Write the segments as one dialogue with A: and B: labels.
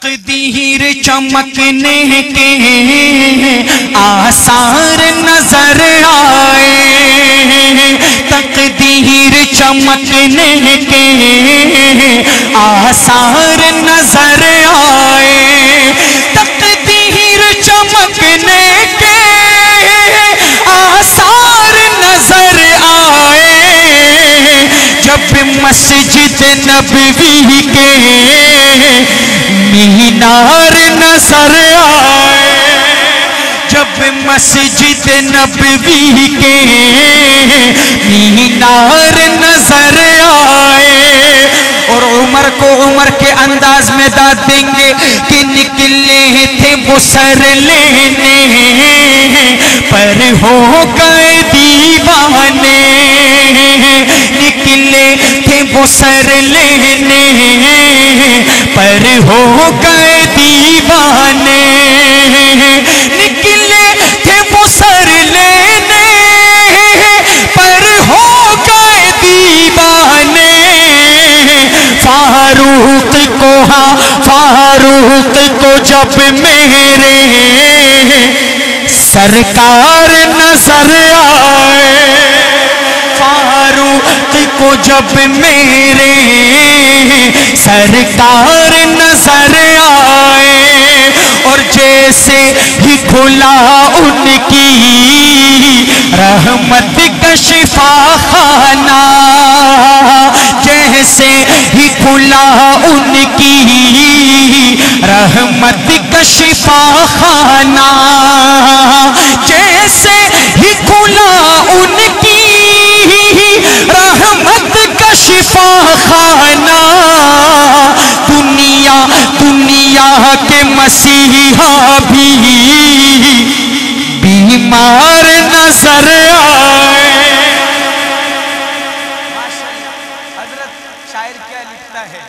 A: تقدیر چمکنے کے آثار نظر آئے، تقدیر چمکنے کے آثار نظر آئے، تقدیر چمکنے کے آثار نظر آئے، جب مسجد نبوی کے مینار نظر آئے، جب مسجد نبوی کے مینار نظر آئے، اور عمر کو عمر کے انداز میں داد دیں گے کہ نکلے تھے وہ سر لینے پر ہو گئے دیوانے، نکلے تھے وہ سر لینے پر ہو گئے دیوانے، نکلے تھے وہ سر لینے پر ہو گئے دیوانے، فاروق کو ہاں فاروق کو جب میرے سرکار نظر آئے، فاروق کو جب میرے سرکار نظر آئے، اور جیسے ہی کھلا ان کی رحمت کا شفا خانہ، جیسے ہی کھلا ان کی رحمت کا شفا خانہ، جیسے ہی کھلا ان کی رحمت کا شفا خانہ، دنیا کے مسیحا بھی بیمار نظر آئے۔ حضرت شاعر کیا لکھتا ہے،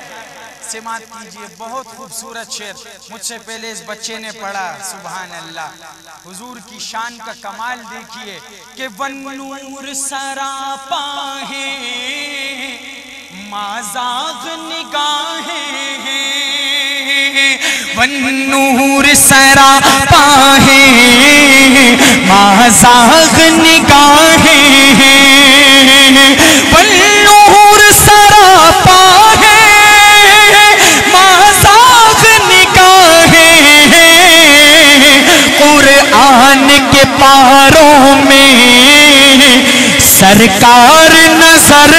A: سماعت کیجئے، بہت خوبصورت شعر مجھ سے پہلے اس بچے نے پڑھا، سبحان اللہ۔ حضور کی شان کا کمال دیکھیے کہ والنور سراپا ہے مازاغ نگاہیں ہیں، والنور سراپا ہے مازاغ نگاہیں ہیں، والنور سراپا ہے مازاغ نگاہیں ہیں، قرآن کے پاروں میں سرکار نظر